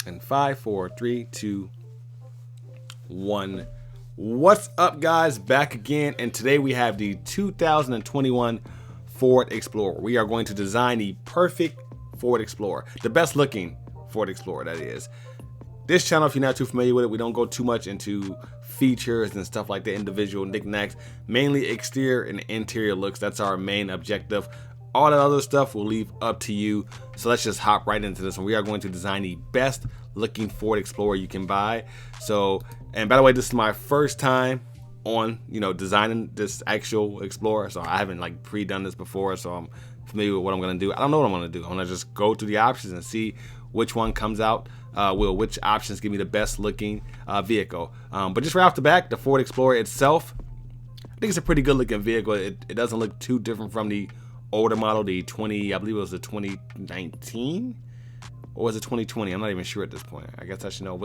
In 5, 4, 3, 2, 1. What's up, guys? Back again, and today we have the 2021 Ford Explorer. We are going to design the perfect Ford Explorer, the best looking Ford Explorer, that is. This channel, if you're not too familiar with it, we don't go too much into features and stuff like that, individual knickknacks, mainly exterior and interior looks. That's our main objective. All that other stuff we'll leave up to you. So let's just hop right into this one. We are going to design the best looking Ford Explorer you can buy. So, and by the way, this is my first time on, designing this actual Explorer. So I haven't like pre-done this before, so I'm familiar with what I'm gonna do. I don't know what I'm gonna do. I'm gonna just go through the options and see which one comes out. Which options give me the best looking vehicle. But just right off the bat, the Ford Explorer itself, I think it's a pretty good looking vehicle. It doesn't look too different from the older model, the I believe it was the 2019, or was it 2020? I'm not even sure at this point. I guess I should know.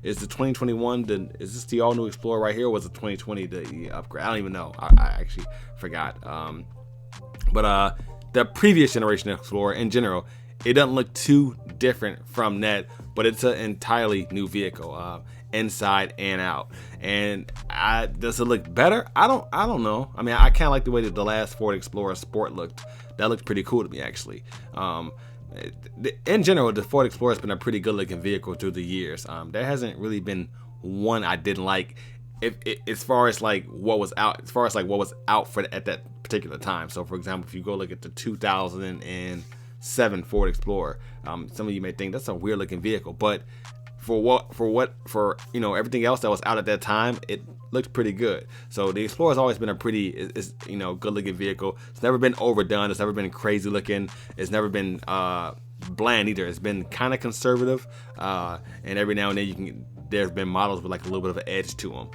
Is the 2021, is this the all new Explorer right here, or was it 2020 the upgrade? I don't even know. I actually forgot. But the previous generation Explorer in general, it doesn't look too different from that, but it's an entirely new vehicle, inside and out. And does it look better? I don't know. I mean, I kind of like the way that the last Ford Explorer Sport looked. That looked pretty cool to me, actually. In general, the Ford Explorer has been a pretty good looking vehicle through the years. There hasn't really been one I didn't like, as far as like what was out for at that particular time. So for example, if you go look at the 2007 Ford Explorer, some of you may think that's a weird looking vehicle, but for everything else that was out at that time, it looked pretty good. So the Explorer has always been a pretty good looking vehicle. It's never been overdone. It's never been crazy looking. It's never been bland either. It's been kind of conservative, and every now and then there's been models with like a little bit of an edge to them.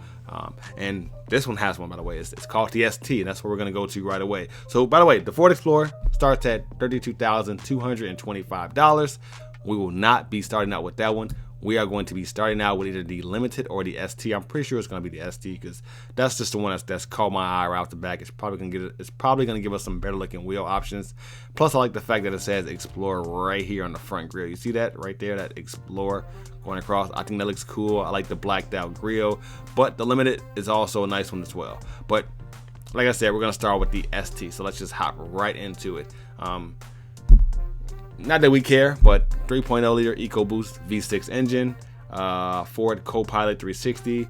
And this one has one, by the way. It's called the ST, and that's what we're gonna go to right away. So by the way, the Ford Explorer starts at $32,225. We will not be starting out with that one. We are going to be starting out with either the Limited or the ST. I'm pretty sure it's going to be the ST because that's just the one that's caught my eye right off the back. It's probably going to give us some better looking wheel options. Plus, I like the fact that it says Explorer right here on the front grille. You see that right there, that Explorer going across? I think that looks cool. I like the blacked out grille, but the Limited is also a nice one as well. But like I said, we're going to start with the ST. So let's just hop right into it. Not that we care, but 3.0 liter EcoBoost V6 engine, Ford Copilot 360,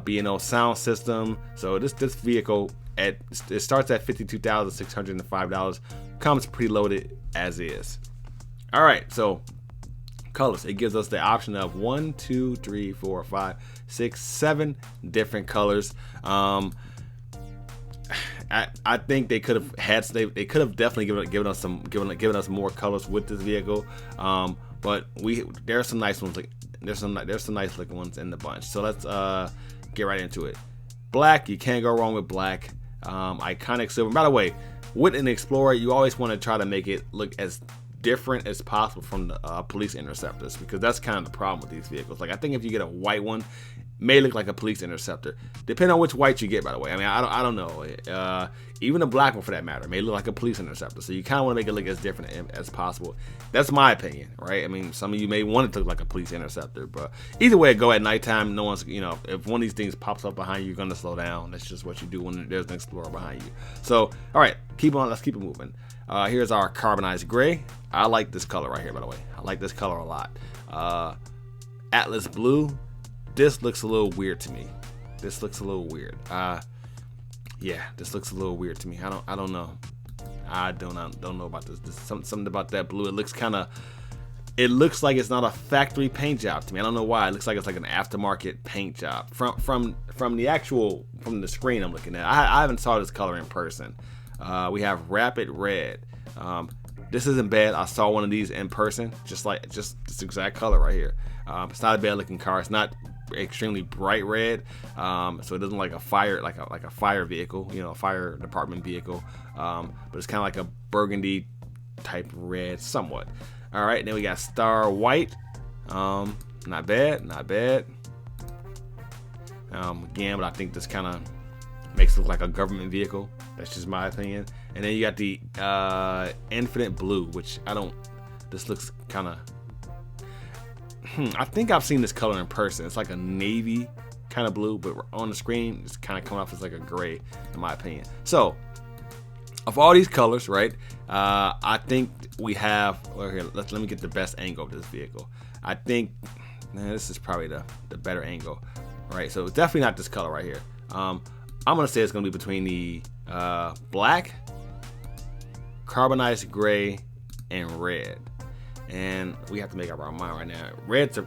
B&O sound system. So this vehicle it starts at $52,605. Comes preloaded as is. All right, so colors. It gives us the option of 1, 2, 3, 4, 5, 6, 7 different colors. I think they could have definitely given us more colors with this vehicle, but there are some nice ones. There's some nice looking ones in the bunch. So let's get right into it. Black, you can't go wrong with black. Iconic silver. By the way, with an Explorer, you always want to try to make it look as different as possible from the police interceptors, because that's kind of the problem with these vehicles. Like, I think if you get a white one, may look like a police interceptor, depending on which white you get, by the way. I mean, I don't know. Even a black one, for that matter, may look like a police interceptor. So you kind of want to make it look as different as possible. That's my opinion, right? I mean, some of you may want it to look like a police interceptor, but either way, go at nighttime. No one's, if one of these things pops up behind you, you're gonna slow down. That's just what you do when there's an Explorer behind you. So, all right, let's keep it moving. Here's our carbonized gray. I like this color right here, by the way. I like this color a lot. Atlas blue. This looks a little weird to me. This looks a little weird. Yeah, this looks a little weird to me. I don't know. I don't know about this. Something about that blue. It looks like it's not a factory paint job to me. I don't know why. It looks like it's like an aftermarket paint job. From the screen I'm looking at. I haven't saw this color in person. We have Rapid Red. This isn't bad. I saw one of these in person, just this exact color right here. It's not a bad looking car. It's not extremely bright red, so it doesn't like a fire vehicle, a fire department vehicle, but it's kind of like a burgundy type red somewhat. All right, then we got Star White. Not bad. Again, but I think this kind of makes it look like a government vehicle. That's just my opinion. And then you got the Infinite Blue, which this looks kind of, I think I've seen this color in person. It's like a navy kind of blue, but on the screen, it's kind of coming off as like a gray, in my opinion. So, of all these colors, right, I think we have, well, here, let me get the best angle of this vehicle. I think, this is probably the better angle, right? So, it's definitely not this color right here. I'm going to say it's going to be between the black, carbonized gray, and red. And we have to make up our mind right now. Red's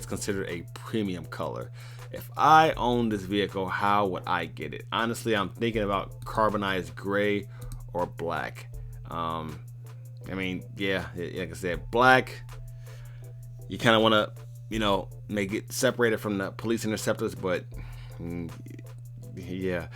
considered a premium color. If I own this vehicle, how would I get it? Honestly, I'm thinking about carbonized gray or black. I mean, yeah, like I said, black, you kind of want to, you know, make it separated from the police interceptors, but yeah.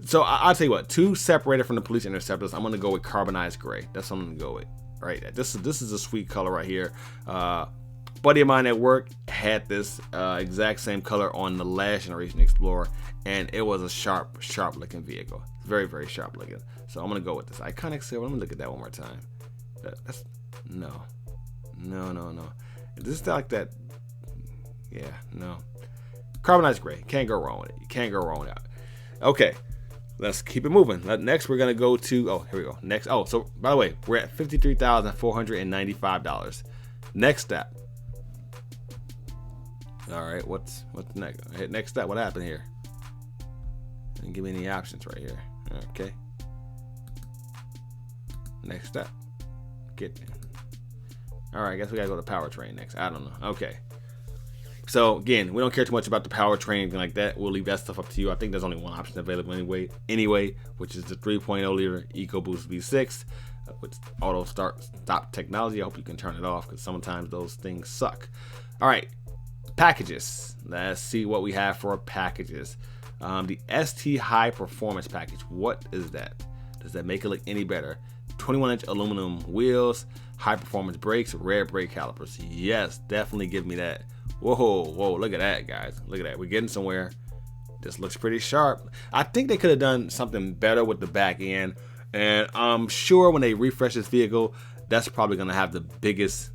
So I'll tell you what, 2 separated from the police interceptors, I'm going to go with carbonized gray. That's what I'm going to go with. Right, this is a sweet color right here. Buddy of mine at work had this exact same color on the last generation Explorer, and it was a sharp looking vehicle. Very, very sharp looking. So I'm gonna go with this iconic silver. Let me look at that one more time. That's no. Is this like that? Yeah, no. Carbonized gray. Can't go wrong with it. You can't go wrong with that. Okay. Let's keep it moving. Next, we're gonna go to, oh, here we go. Next, oh, so by the way, we're at $53,495. Next step. All right, what's next? Hit next step. What happened here? Didn't give me any options right here. Okay. Next step. Get. All right, I guess we gotta go to powertrain next. I don't know. Okay. So again, we don't care too much about the powertrain, anything like that. We'll leave that stuff up to you. I think there's only one option available anyway, which is the 3.0 liter EcoBoost V6 with auto stop technology. I hope you can turn it off because sometimes those things suck. All right, packages. Let's see what we have for packages. The ST High Performance package. What is that? Does that make it look any better? 21-inch aluminum wheels, high performance brakes, rear brake calipers. Yes, definitely give me that. Whoa, look at that, guys. Look at that. We're getting somewhere. This looks pretty sharp. I think they could have done something better with the back end. And I'm sure when they refresh this vehicle, that's probably going to have the biggest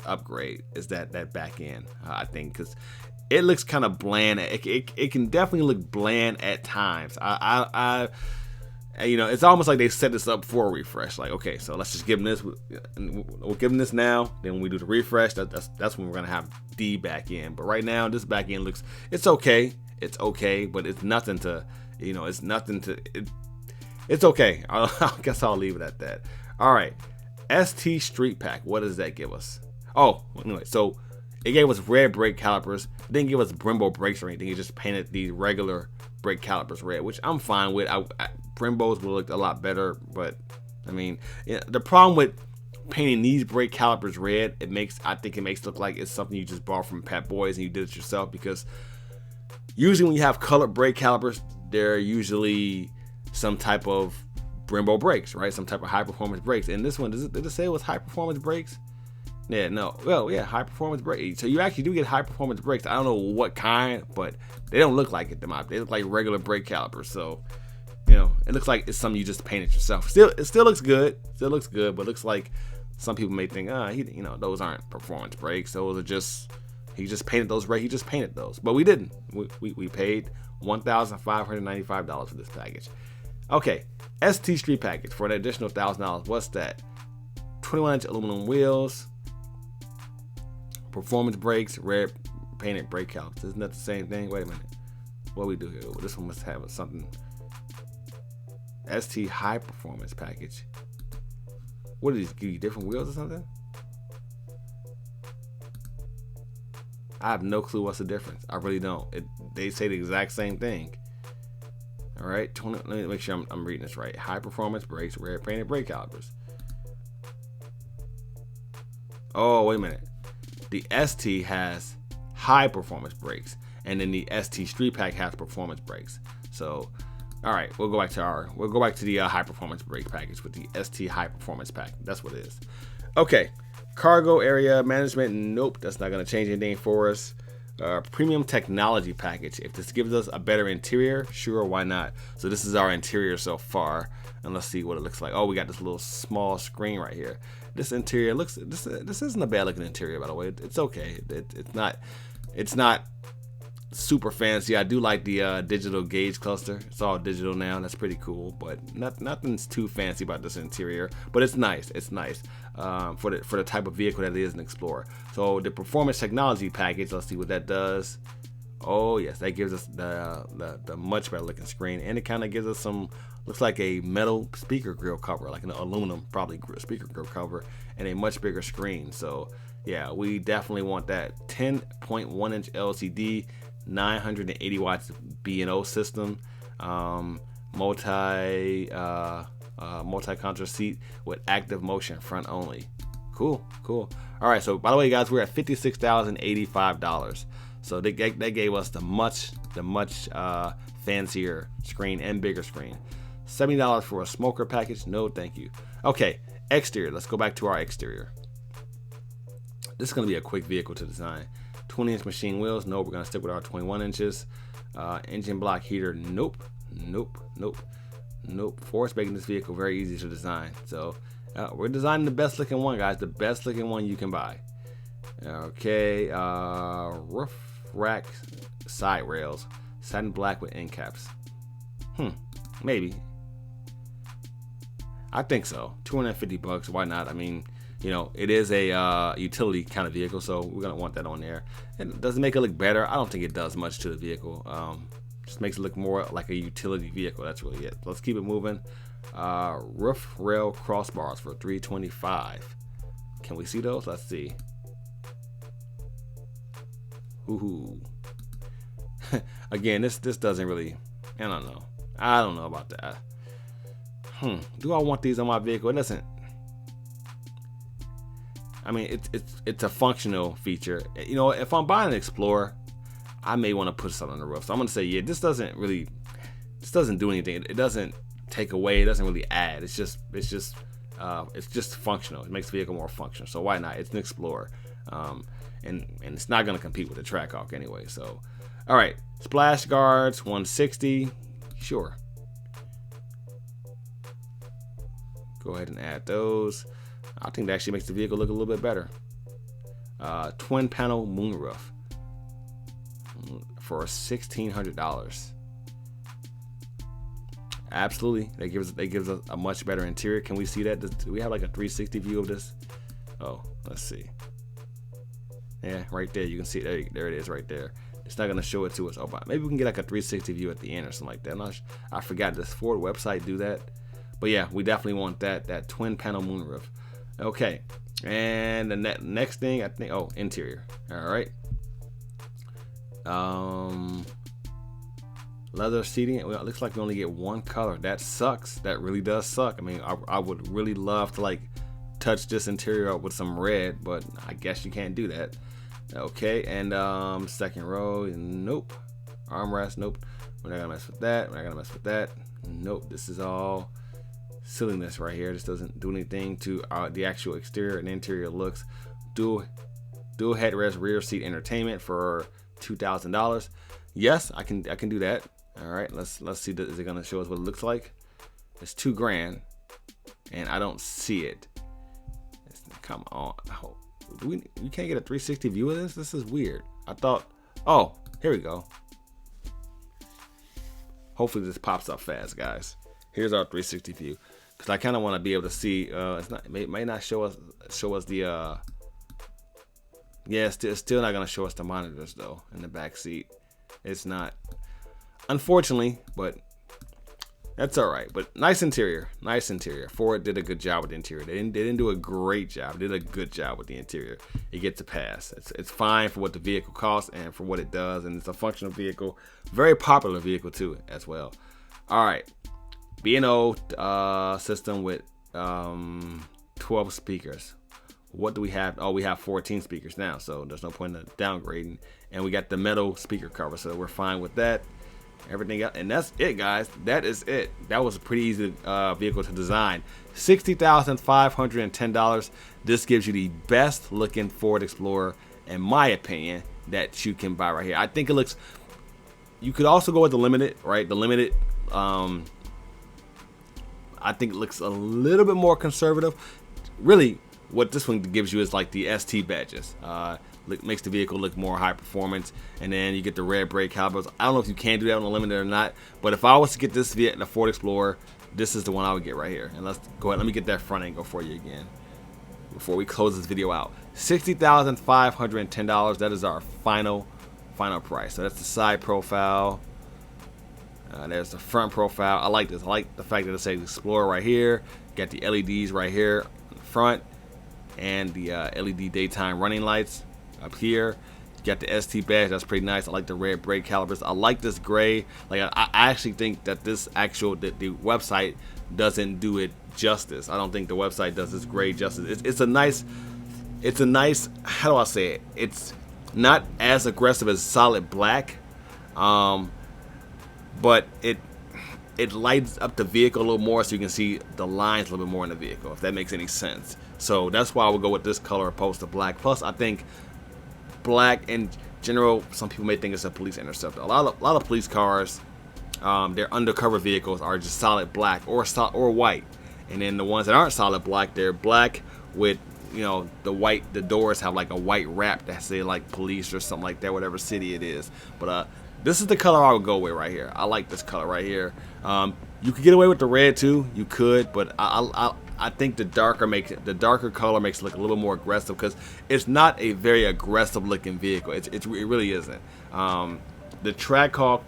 upgrade is that back end, I think, because it looks kind of bland. It can definitely look bland at times. You know, it's almost like they set this up for a refresh. Like, okay, so let's just give them this. We'll give them this now. Then when we do the refresh, that's when we're gonna have the back end. But right now, this back end looks, it's okay. It's okay, but it's nothing to, you know, it's nothing to. It's okay. I guess I'll leave it at that. All right, ST Street Pack. What does that give us? Oh, anyway, so it gave us red brake calipers. It didn't give us Brembo brakes or anything. It just painted the regular brake calipers red, which I'm fine with. Brembos would look a lot better, but I mean, the problem with painting these brake calipers red, I think it makes it look like it's something you just bought from Pep Boys and you did it yourself, because usually when you have colored brake calipers, they're usually some type of Brembo brakes, right? Some type of high performance brakes. And this one, did it say it was high performance brakes? Yeah, no. Well, yeah, high performance brakes. So you actually do get high performance brakes. I don't know what kind, but they don't look like it. They look like regular brake calipers. So, you know, it looks like it's something you just painted yourself. It still looks good. Still looks good, but it looks like some people may think, you know, those aren't performance brakes. Those are just, he just painted those brakes. He just painted those. But we didn't. We paid $1,595 for this package. Okay, ST Street package for an additional $1,000. What's that? 21-inch aluminum wheels, performance brakes, red painted brake calipers. Isn't that the same thing? Wait a minute. What do we do here? Well, this one must have something. ST High Performance package. What do these give you? Different wheels or something? I have no clue what's the difference. I really don't. They say the exact same thing. All right, let me make sure I'm reading this right. High performance brakes, red painted brake calipers. Oh, wait a minute. The ST has high performance brakes, and then the ST Street Pack has performance brakes. So, all right, we'll go back to the high performance brake package with the ST High Performance Pack. That's what it is. Okay, cargo area management. Nope, that's not gonna change anything for us. Premium technology package. If this gives us a better interior, sure, why not? So this is our interior so far, and let's see what it looks like. Oh, we got this little small screen right here. this interior looks, this isn't a bad looking interior, by the way. It's okay. It's not super fancy. I do like the digital gauge cluster. It's all digital now. That's pretty cool, but nothing's too fancy about this interior. But it's nice. It's nice for the type of vehicle that it is an Explorer. So the performance technology package. Let's see what that does. Oh yes, that gives us the much better looking screen, and it kind of gives us some, looks like a metal speaker grill cover, like an aluminum probably speaker grill cover, and a much bigger screen. So yeah, we definitely want that 10.1 inch LCD, 980 watts B&O system, multi-control seat with active motion front only. Cool. All right, so by the way, guys, we're at $56,085. So they gave us the much fancier screen and bigger screen. $70 for a smoker package? No, thank you. Okay, exterior. Let's go back to our exterior. This is going to be a quick vehicle to design. 20-inch machine wheels? No, we're going to stick with our 21 inches. Engine block heater? Nope. Force making this vehicle very easy to design. So we're designing the best looking one, guys. The best looking one you can buy. Okay, roof rack side rails, satin black with end caps. Maybe. I think so. $250. Why not? I mean, you know, it is a utility kind of vehicle, so we're gonna want that on there. And does it make it look better? I don't think it does much to the vehicle. Just makes it look more like a utility vehicle. That's really it. Let's keep it moving. Roof rail crossbars for $325. Can we see those? Let's see. Ooh. Again, this doesn't really. I don't know about that. Do I want these on my vehicle? It doesn't. I mean, it's a functional feature. You know, if I'm buying an Explorer, I may want to put something on the roof. So I'm gonna say, yeah, this doesn't do anything. It doesn't take away. It doesn't really add. It's just functional. It makes the vehicle more functional. So why not? It's an Explorer, and it's not gonna compete with the Trackhawk anyway. So, all right, splash guards 160. Sure. Go ahead and add those. I think that actually makes the vehicle look a little bit better. Twin panel moonroof for $1,600. Absolutely, that gives us a much better interior. Can we see that? Do we have like a 360 view of this? Oh, let's see. Yeah, right there. You can see it. There it is, right there. It's not gonna show it to us. Oh, but maybe we can get like a 360 view at the end or something like that. I forgot. Does Ford website do that? But yeah, we definitely want that twin panel moonroof. Okay, and the next thing I think, interior. All right. Leather seating. Well, it looks like we only get one color. That sucks. That really does suck. I mean, I would really love to like touch this interior up with some red, but I guess you can't do that. Okay, and second row, nope. Armrest, nope. We're not gonna mess with that. We're not gonna mess with that. Nope. This is all silliness right here. This doesn't do anything to the actual exterior and interior looks. Dual headrest rear seat entertainment for $2,000. Yes, I can do that. All right, let's see. Is it gonna show us what it looks like? It's $2,000, and I don't see it. Come on. You can't get a 360 view of this? This is weird. I thought, oh, here we go. Hopefully this pops up fast, guys. Here's our 360 view, because I kind of want to be able to see. It may not show us the. Yeah, it's still not gonna show us the monitors though in the back seat. It's not, unfortunately, but that's all right. But nice interior. Ford did a good job with the interior. They didn't do a great job. They did a good job with the interior. It gets a pass. It's fine for what the vehicle costs and for what it does, and it's a functional vehicle. Very popular vehicle too, as well. All right, B&O system with 12 speakers. What do we have? Oh, we have 14 speakers now, so there's no point in downgrading. And we got the metal speaker cover, so we're fine with that. Everything else, and that's it, guys. That is it. That was a pretty easy vehicle to design. $60,510. This gives you the best looking Ford Explorer, in my opinion, that you can buy right here. I think it looks. You could also go with the Limited, right? The Limited, I think it looks a little bit more conservative. Really, what this one gives you is like the ST badges. Makes the vehicle look more high performance, and then you get the red brake calipers. I don't know if you can do that on the Limited or not, but if I was to get this the Ford Explorer, this is the one I would get right here. And let's go ahead. Let me get that front angle for you again before we close this video out. $60,510. That is our final price. So that's the side profile. There's the front profile. I like this. I like the fact that it says Explorer right here. Got the LEDs right here in the front, and the LED daytime running lights up here. You got the ST badge. That's pretty nice. I like the red brake calipers. I like this gray. Like I actually think that the website doesn't do it justice. I don't think the website does this gray justice. It's a nice. How do I say it? It's not as aggressive as solid black, but it lights up the vehicle a little more, so you can see the lines a little bit more in the vehicle, if that makes any sense. So that's why I would go with this color opposed to black. Plus, I think black in general, some people may think it's a police interceptor. A lot of police cars, their undercover vehicles are just solid black or white, and then the ones that aren't solid black, they're black with, you know, the doors have like a white wrap that say like police or something like that, whatever city it is. But this is the color I would go with right here. I like this color right here. You could get away with the red too. You could, but I think the darker color makes it look a little more aggressive, because it's not a very aggressive looking vehicle. It really isn't. The Trackhawk,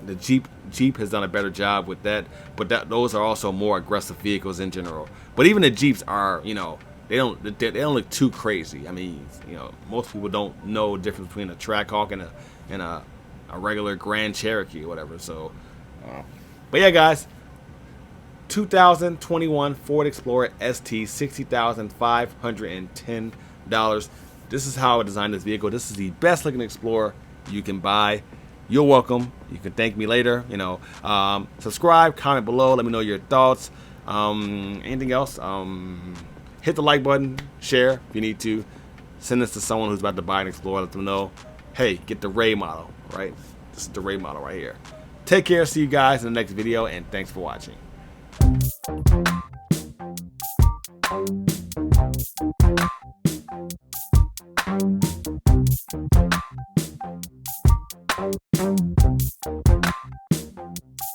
the Jeep has done a better job with that, but those are also more aggressive vehicles in general. But even the Jeeps are, you know, they don't look too crazy. I mean, you know, most people don't know the difference between a Trackhawk and a regular Grand Cherokee or whatever. So, but yeah, guys, 2021 Ford Explorer ST, $60,510. This is how I designed this vehicle. This is the best looking Explorer you can buy. You're welcome. You can thank me later. You know, subscribe, comment below, let me know your thoughts. Anything else? Hit the like button, share if you need to. Send this to someone who's about to buy an Explorer. Let them know, hey, get the Ray model, right? This is the Ray model right here. Take care. See you guys in the next video, and thanks for watching.